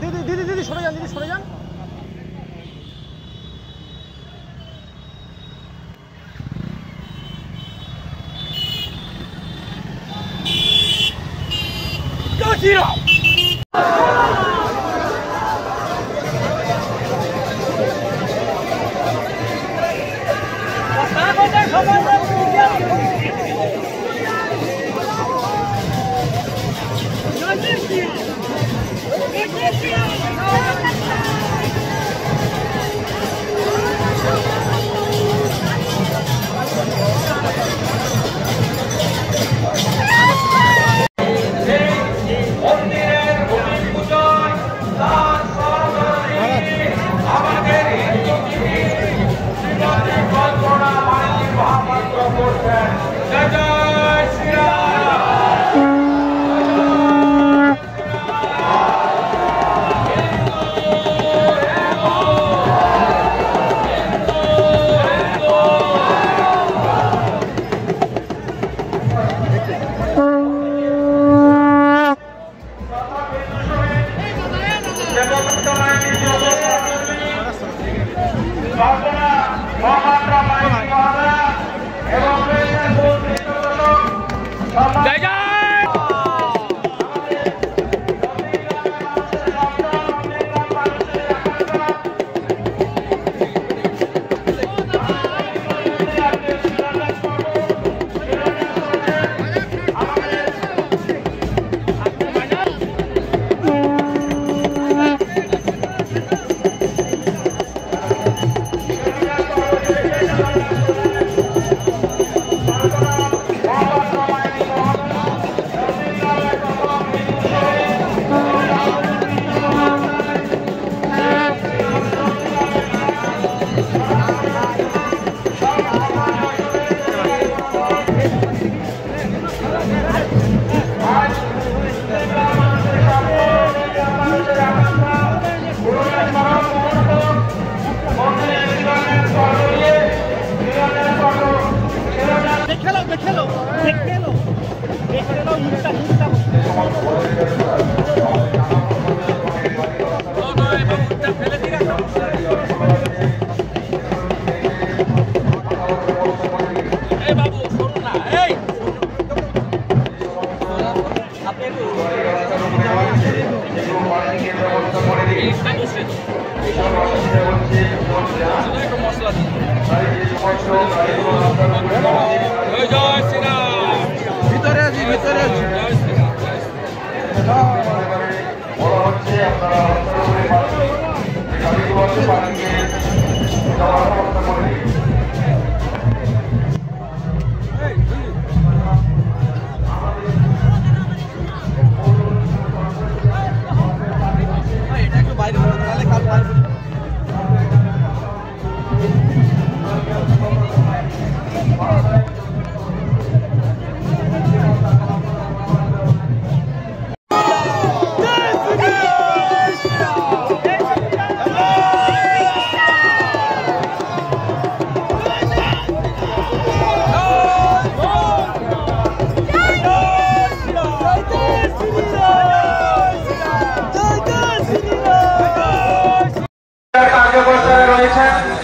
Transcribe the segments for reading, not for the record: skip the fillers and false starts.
দিদি দিদি দিদি সরে যান, দিদি সরে যান।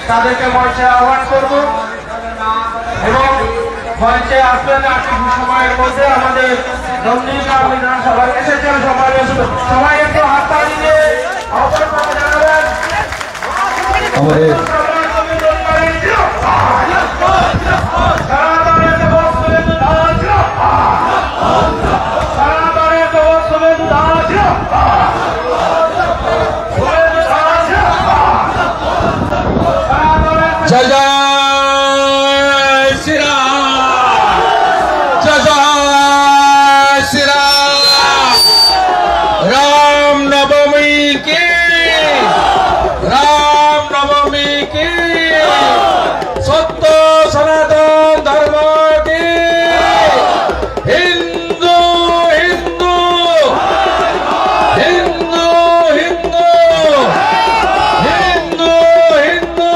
তাদেরকে মঞ্চে আহ্বান করব এবং মঞ্চে আসবেন সময়ের মধ্যে আমাদের নন্দীগ্রাম বিধানসভায় এসেছেন সবাই একটু হাত তালি দিয়ে জানাবেন জয় জয় শ্রীরাম, জয় জয় শ্রীরাম। রাম নবমী কি, রাম নবমী কি, সত্য সনাতন ধর্ম কি, হিন্দু হিন্দু হিন্দু হিন্দু হিন্দু হিন্দু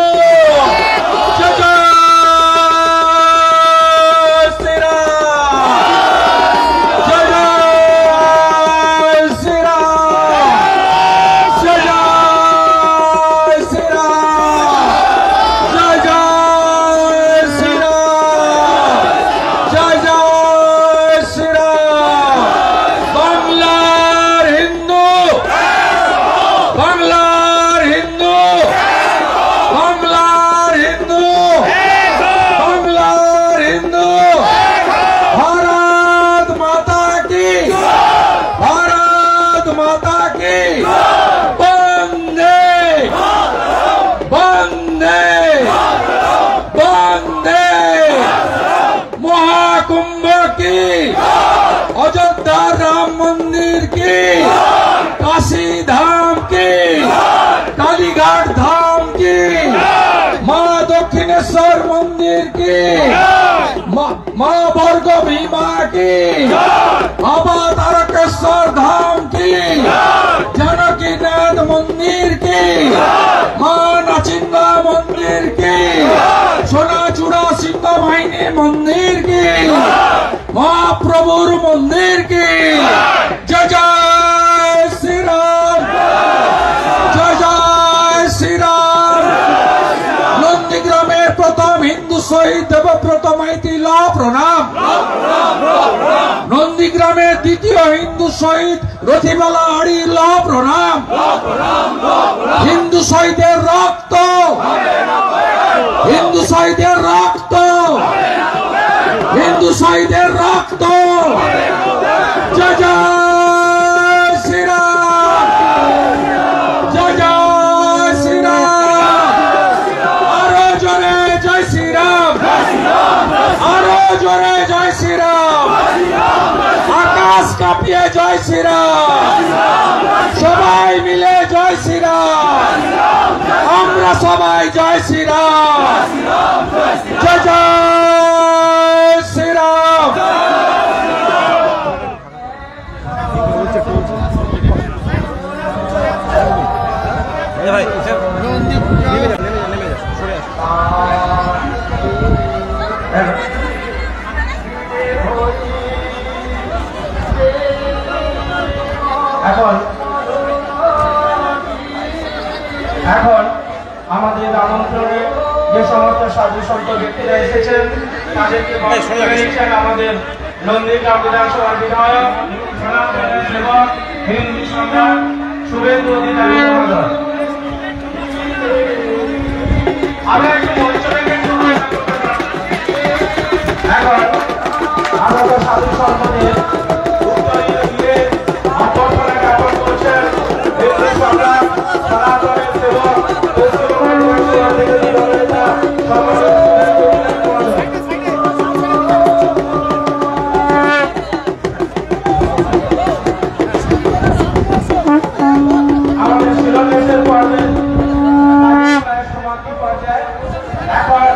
मंदिर की, काशी धाम की, कालीघाट धाम की, माँ दक्षिणेश्वर मंदिर की, माँ बर्ग भीमा की, बाबा तारकेश्वर धाम की, जानकीनाथ मंदिर की, माँ नाचिंदा मंदिर की, सोनाचूड़ा सिंह बाहिनी मंदिर की, महाप्रभुर मंदिर की। जय जय श्री राम, जय जय श्री राम। नंदीग्रामेर प्रथम हिंदू शहीद देवव्रत माइती ला प्रणाम। नंदीग्रामेर द्वितीय हिंदू शहीद रथिबाला आड़ी ला प्रणाम। हिंदू शहीदेर रक्त, हिंदू शहीदेर रक्त, हिंदू शहीदेर रक्त। जय जय श्री राम, जय जय श्री राम। आरो जोरे जय श्री राम, आरो जोरे जय श्री राम। आकाश काঁপিয়ে जय श्री राम। সবাই মিলে जय श्री राम। আমরা সবাই जय श्री राम। जय जय श्री राम। এখন আমাদের আমন্ত্রণে যে সমস্ত সাধু সন্ত ব্যক্তিরা এসেছেন তাদেরকে নিচ্ছেন আমাদের নন্দীগ্রাম বিধানসভার বিধায়ক, সনাতনের সেবক, হিন্দু সম্রাট শুভেন্দু অধিকারী মহোদয়। আমরা একটু মঞ্চ থেকে এখন আমাদের সাধু সন্তদের উত্তরীয় দিয়ে অভ্যর্থনা জ্ঞাপন করছেন হিন্দু সম্রাট, সনাতনের সেবক, আমাদের শিলান্যাসের পর্বে সমাপ্তি পর্যায়ে এখন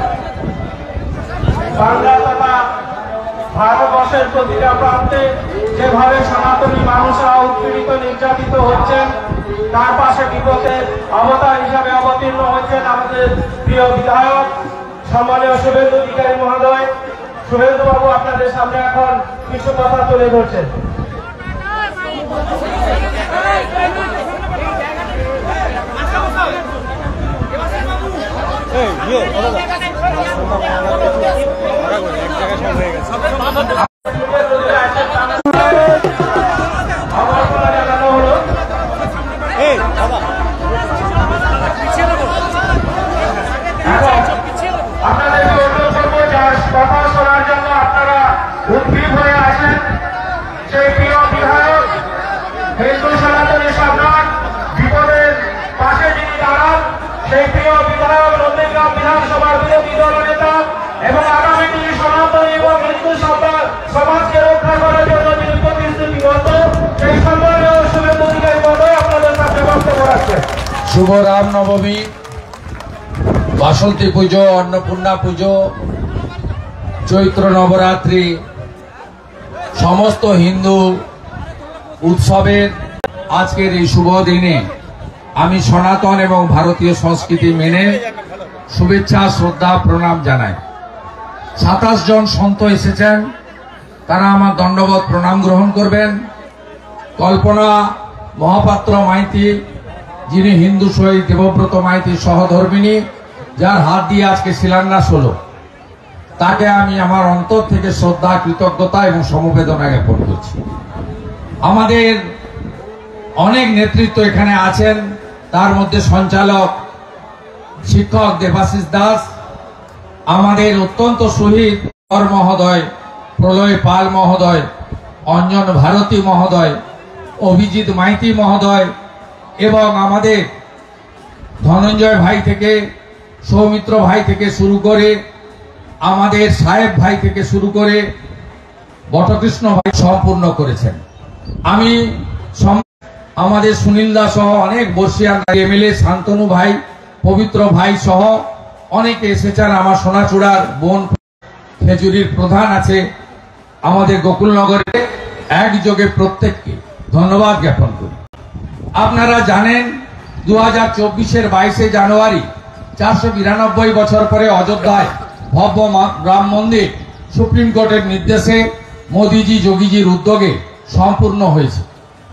বাংলা তথা ভারতবর্ষের প্রতিটা প্রান্তে যেভাবে সনাতনী মানুষরা উৎপীড়িত নির্যাতিত হচ্ছেন তার পাশে বিপদের অবতার হিসাবে অবতীর্ণ হচ্ছেন আমাদের প্রিয় বিধায়ক সম্মানীয় শুভেন্দু অধিকারী মহোদয়। শুভেন্দু বাবু আপনাদের সামনে এখন কিছু কথা তুলে ধরছেন। জানানো হলো আপনাদেরকে অনুরোধ করবো যার কথা শোনার জন্য আপনারা উদ্গ্রীব হয়ে আসেন। সেই প্রিয় বিধায়ক, হিন্দু সনাতনী সম্রাট, বিপদের পাশে যিনি দাঁড়ান সেই প্রিয় বিধায়ক, নন্দীগ্রাম বিধানসভার বিরোধী দলনেতা এবং আগামী দিনে সনাতনী এবং হিন্দু সমাজকে রক্ষা করার জন্য যিনি প্রতিশ্রুতিবদ্ধ সেই সম্মানীয় শুভেন্দু অধিকারী মহোদয় আপনাদের সামনে বক্তব্য রাখছেন। শুভ রাম নবমী, বাসন্তী পুজো, অন্নপূর্ণা পুজো, চৈত্র নবরাত্রি, সমস্ত হিন্দু উৎসবের আজকের এই শুভ দিনে আমি সনাতন এবং ভারতীয় সংস্কৃতি মেনে শুভেচ্ছা, শ্রদ্ধা, প্রণাম জানাই। 27 জন সন্ত এসেছেন, তারা আমার দণ্ডবত প্রণাম গ্রহণ করবেন। কল্পনা মহাপাত্র মাইতি, যিনি হিন্দু শহীদ দেবব্রত মাইতির সহধর্মিনী, যার হাত দিয়ে আজকে শিলান্যাস হলো, তাকে আমি আমার অন্তর থেকে শ্রদ্ধা, কৃতজ্ঞতা এবং সমবেদনা জ্ঞাপন করছি। আমাদের অনেক নেতৃত্ব এখানে আছেন, তার মধ্যে সঞ্চালক শিক্ষক দেবাশিস দাস, আমাদের অত্যন্ত শহীদ মহোদয়, প্রলয় পাল মহোদয়, অঞ্জন ভারতী মহোদয়, অভিজিৎ মাইতি মহোদয় এবং আমাদের ধনঞ্জয় ভাই থেকে, সৌমিত্র ভাই থেকে শুরু করে, আমাদের সাহেব ভাই থেকে শুরু করে বটকৃষ্ণ ভাই সম্পূর্ণ করেছেন। আমি আমাদের সুনীল দা সহ অনেক বর্ষিয়ান এমএলএ শান্তনু ভাই, পবিত্র ভাই সহ অনেকে এসেছেন। আমার সোনাচূড়ার বোন খেজুরির প্রধান আছে আমাদের গোকুলনগরে, একযোগে প্রত্যেককে ধন্যবাদ জ্ঞাপন করি। আপনারা জানেন 2024-এর 22শে জানুয়ারি 492 বছর পরে অযোধ্যায় ভব্য রাম মন্দির সুপ্রিম কোর্টের নির্দেশে মোদীজি যোগীজির উদ্যোগে সম্পূর্ণ হয়েছে।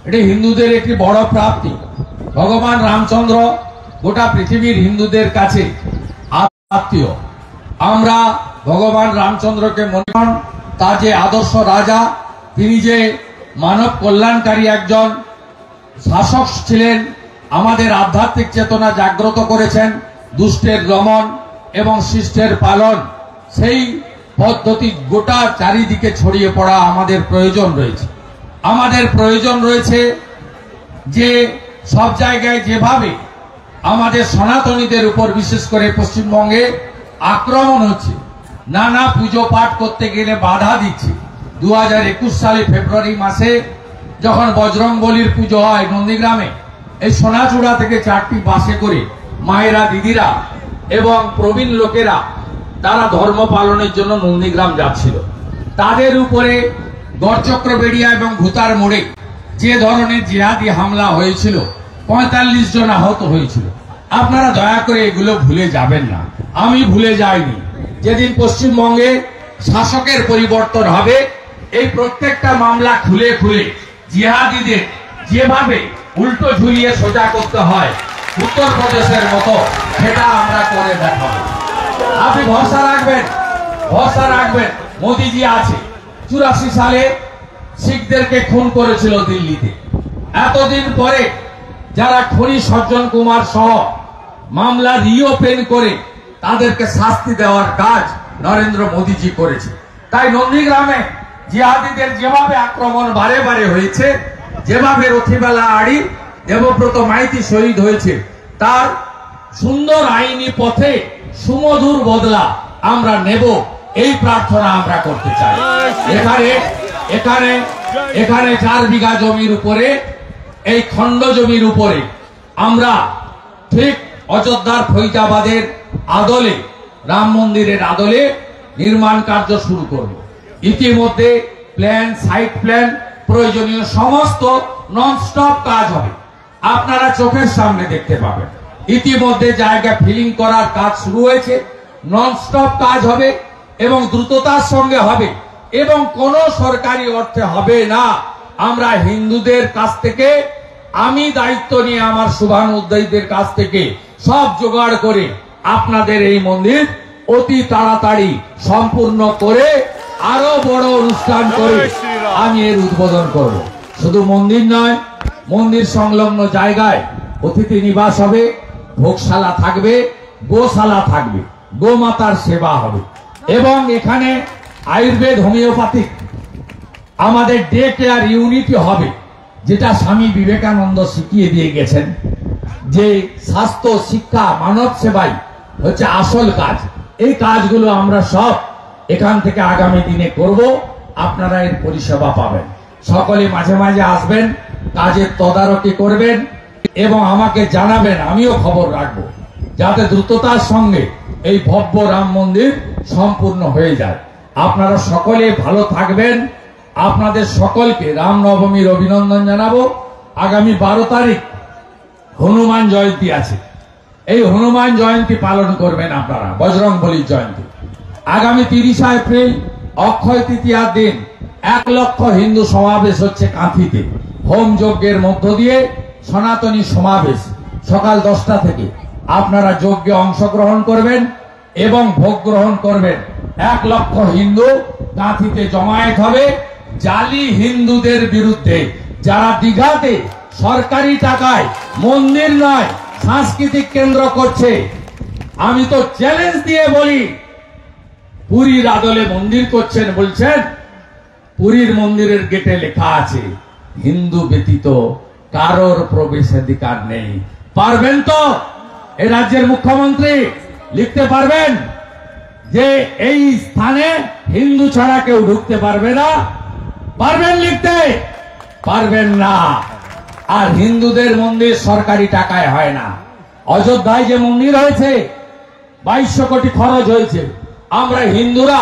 এটি হিন্দুদের একটি বড় প্রাপ্তি। ভগবান রামচন্দ্র গোটা পৃথিবীর হিন্দুদের কাছে আত্মীয়। আমরা ভগবান রামচন্দ্রকে মনে করি তার যে আদর্শ রাজা, তিনি যে মানব কল্যাণকারী একজন শাসক ছিলেন, আমাদের আধ্যাত্মিক চেতনা জাগ্রত করেছেন, দুষ্টের দমন এবং শিষ্টের পালন, সেই পদ্ধতি গোটা চারিদিকে ছড়িয়ে পড়া আমাদের প্রয়োজন রয়েছে। আমাদের প্রয়োজন রয়েছে যে সব জায়গায় যেভাবে আমাদের সনাতনীদের উপর বিশেষ করে পশ্চিমবঙ্গে আক্রমণ হচ্ছে, নানা পুজো পাঠ করতে গেলে বাধা দিচ্ছে। 2021 সালে ফেব্রুয়ারি মাসে যখন বজরংবলীর পুজো হয় নন্দীগ্রামে, এই সোনাচূড়া থেকে 4টি বাসে করে মায়েরা, দিদিরা এবং প্রবীণ লোকেরা তারা ধর্ম পালনের জন্য নন্দীগ্রাম যাচ্ছিল। তাদের উপরে গড়চক্রবেড়িয়া এবং ভূতার মোড়ে যে ধরনের জিহাদি হামলা হয়েছিল, 45 জন আহত হয়েছিল। আপনারা দয়া করে এগুলো ভুলে যাবেন না। আমি ভুলে যাইনি। যেদিন পশ্চিমবঙ্গে শাসকের পরিবর্তন হবে, এই প্রত্যেকটা মামলা খুলে খুলে জিহাদিদের যেভাবে উল্টো ঝুলিয়ে সোজা করতে হয় উত্তরপ্রদেশের মতো, সেটা আমরা করে দেখাবো। আপনি ভরসা রাখবেন, ভরসা রাখবেন। মোদীজি আছে। 84 সালে শিখদেরকে খুন করেছিল দিল্লিতে। এতদিন পরে যারা খনি সজ্জন কুমার সহ মামলা রিওপেন করে তাদেরকে শাস্তি দেওয়ার কাজ নরেন্দ্র মোদীজি করেছে। তাই নন্দীগ্রামে জিহাদিদের যেভাবে আক্রমণ বারে বারে হয়েছে, যেভাবে রথিবেলা আড়ি দেবব্রত মাইতি শহীদ হয়েছে, তার সুন্দর আইনি পথে সুমধুর বদলা আমরা নেব, এই প্রার্থনা আমরা করতে চাই। এখানে 4 বিঘা জমির উপরে, এই খণ্ড জমির উপরে আমরা ঠিক অযোধ্যার ফৈজাবাদের আদলে, রাম মন্দিরের আদলে নির্মাণ কার্য শুরু করব। ইতিমধ্যে প্ল্যান, সাইট প্ল্যান, প্রয়োজনীয় সমস্ত ননস্টপ কাজ হবে, আপনারা চোখের সামনে দেখতে পাবেন। ইতিমধ্যে জায়গা ফিলিং করার কাজ শুরু হয়েছে, ননস্টপ কাজ হবে এবং দ্রুততার সঙ্গে হবে এবং কোনো সরকারি অর্থে হবে না। আমরা হিন্দুদের কাছ থেকে, আমি দায়িত্ব নিয়ে আমার শুভানুদ্দায়ীদের কাছ থেকে সব জোগাড় করে আপনাদের এই মন্দির অতি তাড়াতাড়ি সম্পূর্ণ করে আরো বড় অনুষ্ঠান করে আমি এর উদ্বোধন করব। শুধু মন্দির নয়, মন্দির সংলগ্ন জায়গায় অতিথি নিবাস হবে, ভোগশালা থাকবে, গোশালা থাকবে, গোমাতার সেবা হবে এবং এখানে আয়ুর্বেদ, হোমিওপ্যাথিক আমাদের ডে কেয়ার ইউনিটি হবে, যেটা স্বামী বিবেকানন্দ শিখিয়ে দিয়ে গেছেন যে স্বাস্থ্য, শিক্ষা, মানব সেবাই হচ্ছে আসল কাজ। এই কাজগুলো আমরা সব এখান থেকে আগামী দিনে করব। আপনারা এর পরিষেবা পাবেন। সকলে মাঝে মাঝে আসবেন, কাজের তদারকি করবেন এবং আমাকে জানাবেন, আমিও খবর রাখবো যাতে দ্রুততার সঙ্গে এই ভব্য রাম মন্দির সম্পূর্ণ হয়ে যায়। আপনারা সকলে ভালো থাকবেন। আপনাদের সকলকে রামনবমীর অভিনন্দন জানাবো। আগামী 12 তারিখ হনুমান জয়ন্তী আছে। এই হনুমান জয়ন্তী পালন করবেন আপনারা, বজরংবলীর জয়ন্তী। আগামী 30 এপ্রিল অক্ষয় তৃতীয়ার দিন 1 লক্ষ হিন্দু সমাবেশ হচ্ছে কাঁথিতে। হোম যজ্ঞের মধ্য দিয়ে সনাতনী সমাবেশ সকাল 10টা থেকে আপনারা যজ্ঞে অংশগ্রহণ করবেন এবং ভোগ গ্রহণ করবেন। 1 লক্ষ হিন্দু কাঁথিতে জমায়েত হবে জালি হিন্দুদের বিরুদ্ধে, যারা দীঘাতে সরকারি টাকায় মন্দির নয় সাংস্কৃতিক কেন্দ্র করছে। আমি তো চ্যালেঞ্জ দিয়ে বলি, পুরীর আদলে মন্দির করছেন, বলছেন পুরীর মন্দিরের গেটে লেখা আছে হিন্দু ব্যতীত কারোর প্রবেশাধিকার নেই। পারবেন তো? এই রাজ্যের মুখ্যমন্ত্রী লিখতে পারবেন যে এই স্থানে হিন্দু ছাড়া কেউ ঢুকতে পারবে না? পারবেন লিখতে? পারবেন না। আর হিন্দুদের মন্দির সরকারি টাকায় হয় না। অযোধ্যায় যে মন্দির হয়েছে 2200 কোটি খরচ হয়েছে, আমরা হিন্দুরা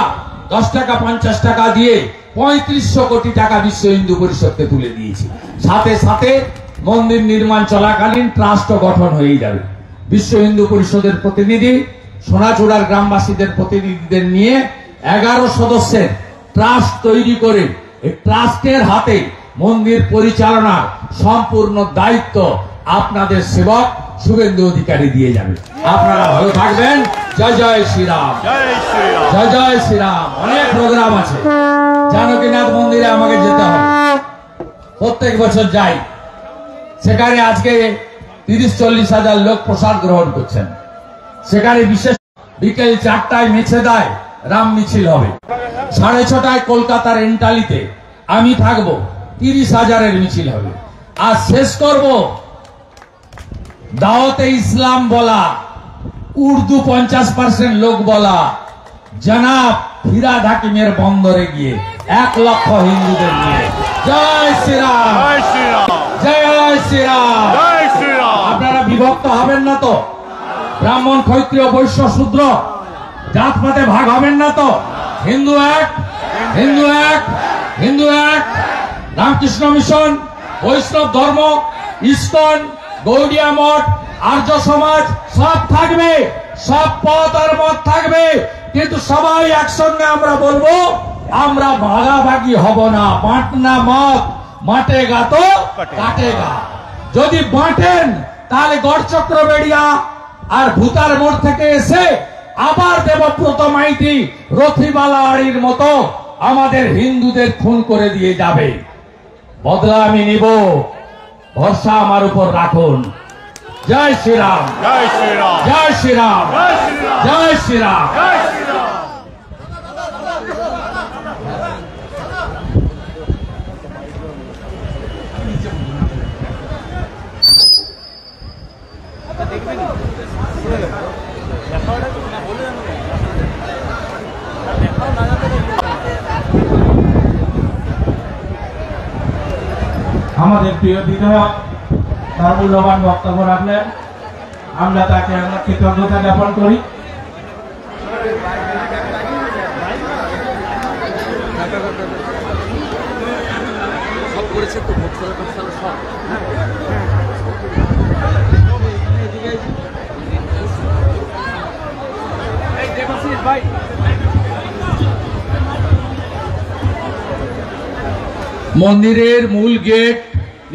10 টাকা 50 টাকা দিয়ে 3500 কোটি টাকা বিশ্ব হিন্দু পরিষদকে তুলে দিয়েছি। সাথে সাথে মন্দির নির্মাণ চলাকালীন ট্রাস্টও গঠন হয়ে যাবে। বিশ্ব হিন্দু পরিষদের প্রতিনিধি, সোনাচূড়ার গ্রামবাসীদের প্রতিনিধিদের নিয়ে 11 সদস্যের ট্রাস্ট তৈরি করে এই ট্রাস্টের হাতে মন্দির পরিচালনার সম্পূর্ণ দায়িত্ব আপনাদের সেবক শুভেন্দু অধিকারী দিয়ে যাবে। আপনারা ভালো থাকবেন। জয় জয় শ্রীরাম, জয় জয় শ্রীরাম। অনেক প্রোগ্রাম আছে। জানকীনাথ মন্দিরে আমাকে যেতে হবে, প্রত্যেক বছর যাই। সেখানে আজকে 30-40 হাজার লোক প্রসাদ গ্রহণ করছেন। সেখানে বিশেষ বিকেল 4টায় মেছেদায় রাম মিছিল হবে। 6:30টায় কলকাতার এন্টালিতে আমি থাকবো, 30,000-এর মিছিল হবে। আর শেষ করব দাওয়াতে ইসলাম বলা, উর্দু 50% লোক বলা জনাব ফিরাদ হাকিমের বন্দরে গিয়ে 1 লক্ষ হিন্দুদের নিয়ে। জয় শ্রীরাম, জয় শ্রীরাম। আপনারা বিভক্ত হবেন না তো? ব্রাহ্মণ, ক্ষত্রিয়, বৈশ্য, শূদ্র জাতপাতে ভাগ হবেন না তো? হিন্দু এক, হিন্দু এক, হিন্দু এক। রামকৃষ্ণ মিশন, বৈষ্ণব ধর্ম, ইস্কন, গৌড়িয়া মঠ, আর্য সমাজ সব থাকবে, সব পথ আর মত থাকবে, কিন্তু সবাই একসঙ্গে আমরা বলবো আমরা ভাগাভাগি হব না। বাঁটনা মত মাটেগা তো কাটেগা। যদি বাঁটেন তাহলে গড়চক্র বেড়িয়া আর ভূতার মোড় থেকে এসে আবার দেবব্রত মাইতি, রথিবালা আড়ির মতো আমাদের হিন্দুদের খুন করে দিয়ে যাবে। বদলা আমি নিব, ভরসা আমার উপর রাখুন। জয় শ্রীরাম, জয় শ্রীরাম, জয় শ্রীরাম, জয় শ্রীরাম। আমাদের প্রিয় বিধায়ক তার মূল্যবান বক্তব্য রাখলেন, আমরা তাকে আমরা কৃতজ্ঞতা জ্ঞাপন করি। মন্দিরের মূল গেট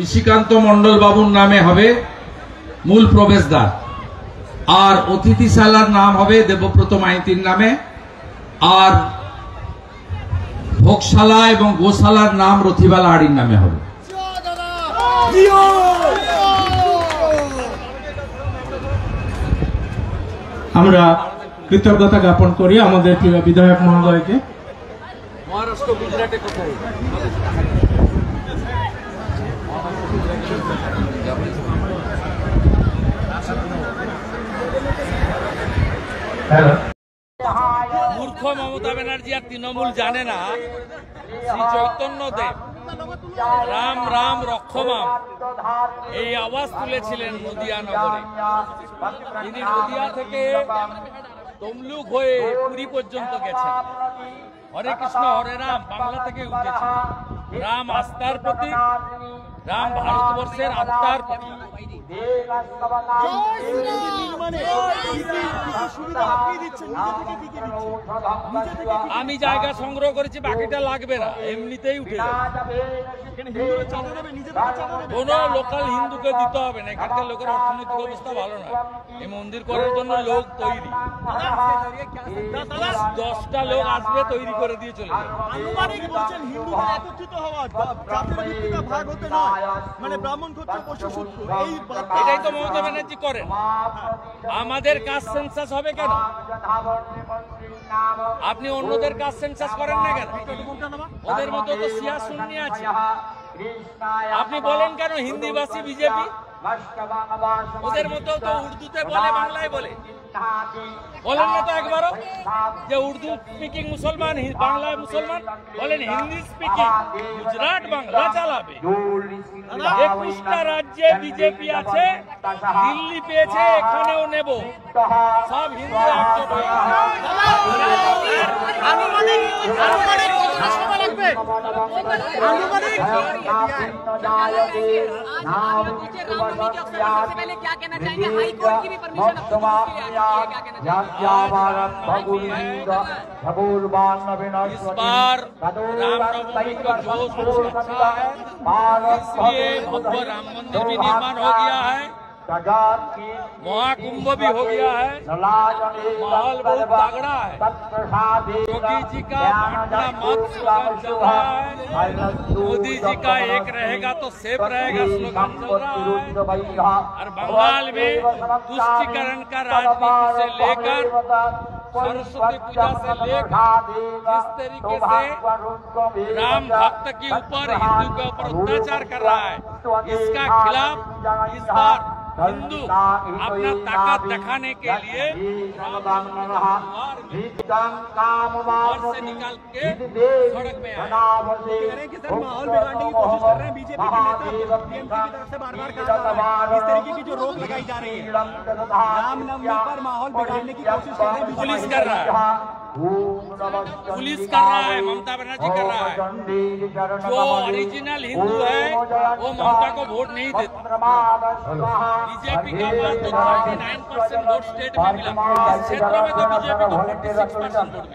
ঋষিকান্ত মন্ডল বাবুর নামে হবে মূল প্রবেশদ্বার, আর অতিথিশালার নাম হবে দেবব্রত মাইতির নামে, আর ভোগশালা এবং গোশালার নাম রথিবালা আড়ির নামে হবে। আমরা কৃতজ্ঞতা জ্ঞাপন করি আমাদের প্রিয় বিধায়ক মহোদয়কে। মহারাষ্ট্র, গুজরাটে কোথায়? মূর্খ মমতা ব্যানার্জি আর তৃণমূল জানে না শ্রী চৈতন্যদেব রাম রাম রক্ষমাম এই আওয়াজ তুলেছিলেন নদিয়া নগরে। তিনি নদিয়া থেকে তমলুক হয়ে পুরী পর্যন্ত গেছেন। হরে কৃষ্ণ হরে রাম বাংলা থেকে উঠেছে। রাম আস্থার প্রতীক, রাম ভারতবর্ষের আত্মার প্রতীক। আমি জায়গা সংগ্রহ করেছি, বাকিটা লাগবে না, এমনিতেই উঠে যাবে। কোন লোকাল হিন্দুকে দিতে হবে না, এখানকার লোকের অর্থনৈতিক অবস্থা ভালো না। এই মন্দির করার জন্য লোক তৈরি, 10টা লোক আসবে, তৈরি করে দিয়ে চলে যাবে। এটাই তো মমতা ব্যানার্জি করেন। আমাদের কাস্ট সেন্সাস হবে কেন? আপনি অন্যদের কাস্ট সেন্সাস করেন না কেন? ওদের মতো তো শিয়া সুন্নি আছে। আপনি বলেন কেন হিন্দিভাষী বিজেপি? ওদের মতো তো উর্দুতে বলে, বাংলায় বলে। বলেন না তো একবারও যে উর্দু স্পিকিং মুসলমান বাংলায় মুসলমান বলেন হিন্দি স্পিকিং গুজরাট বাংলা চালাবে 21টা রাজ্যে বিজেপি আছে দিল্লি পেয়েছে এখানেও নেব সব হিন্দু একজোট হয়ে আনুমানিক কতটা সময় লাগবে আনুমানিক सबसे पहले क्या कहना चाहेंगे हाई कोर्ट की भी परमिशन अब तक क्या कहना चाहेंगे इस बार रामनवमी का जोश अच्छा है इसलिए भव्य राम मंदिर भी निर्माण हो गया है महाकुंभ भी हो गया है माहौल बहुत तगड़ा है योगी जी का बांटना मत स्लोगन चल रहा है मोदी जी का एक रहेगा तो सेफ रहेगा स्लोगन चल रहा है और बंगाल में तुष्टीकरण का राजनीति से लेकर सरस्वती पूजा से लेकर इस तरीके से राम भक्त के ऊपर हिंदू के ऊपर अत्याचार कर रहा है इसका खिलाफ इस बार हिंदू अपना ताकत दिखाने के लिए से निकाल के सड़क में आए सर माहौल बिगाड़ने की कोशिश कर रहे हैं बीजेपी के नेता टीएमसी की तरफ से बार-बार कहा जा रहा है इस तरीके की जो रोक लगाई जा रही है रामनवमी पर माहौल बिगाड़ने की कोशिश कर रहे हैं पुलिस कर रहा है ममता बनर्जी कर रहा है जो ओरिजिनल हिंदू है वो ममता को वोट नहीं देता बीजेपी का पास तो 39% वोट स्टेट में मिला इस क्षेत्र में तो बीजेपी को 46% वोट मिला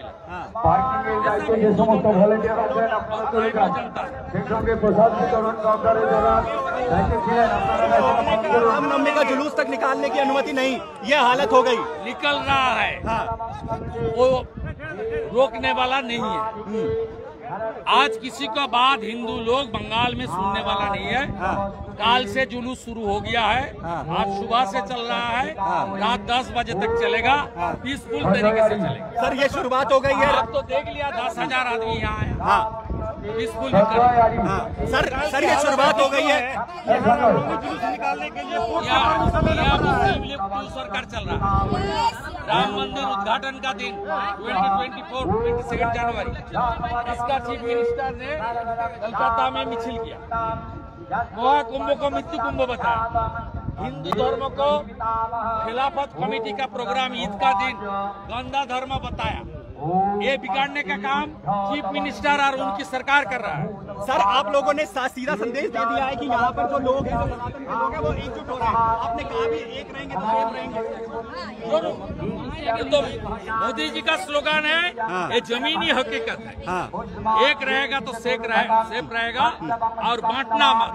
रामनवमी का जुलूस तक निकालने की अनुमति नहीं ये हालत हो गई निकल रहा है वो रोकने वाला नहीं है आज किसी का बात हिंदू लोग बंगाल में सुनने वाला नहीं है काल से जुलूस शुरू हो गया है आज सुबह से चल रहा है रात 10 बजे तक चलेगा पीसफुल तरीके से चलेगा सर ये शुरुआत हो गई है आप तो देख लिया 10,000 आदमी यहाँ है पीसफुल सर ये शुरुआत हो गई है निकालने के लिए मुस्लिम लीग सरकार चल रहा है राम मंदिर उद्घाटन का दिन 22 जनवरी इसका चीफ मिनिस्टर ने कलकत्ता में मिছিল किया महाकुंभ को मृत्यु कुंभ बताया हिंदू धर्म को खिलाफत कमेटी का प्रोग्राम ईद का दिन गंदा धर्म बताया ये बिगाड़ने का काम चीफ मिनिस्टर और उनकी सरकार कर रहा है सर आप लोगों ने सीधा संदेश दे दिया है कि यहाँ पर जो लोग हैं जो सनातन के लोग हैं वो एकजुट हो रहे हैं आपने कहा भी एक रहेंगे तो सेफ रहेंगे तो मोदी जी का स्लोगन है ये जमीनी हकीकत है एक रहेगा तो सेफ रहेगा और बांटना मत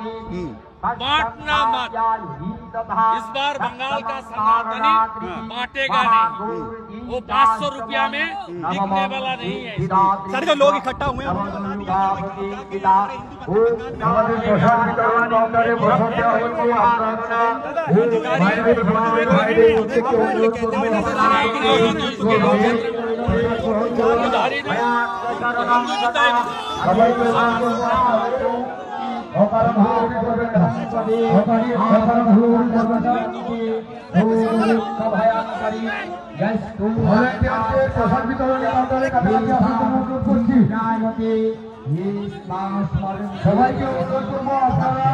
इस बार बंगाल का सनातनी बांटेगा नहीं वो 500 रुपया में बिकने वाला नहीं है सर जो लोग इकट्ठा हुए हैं সবাইকে অনুরোধ করবো আপনারা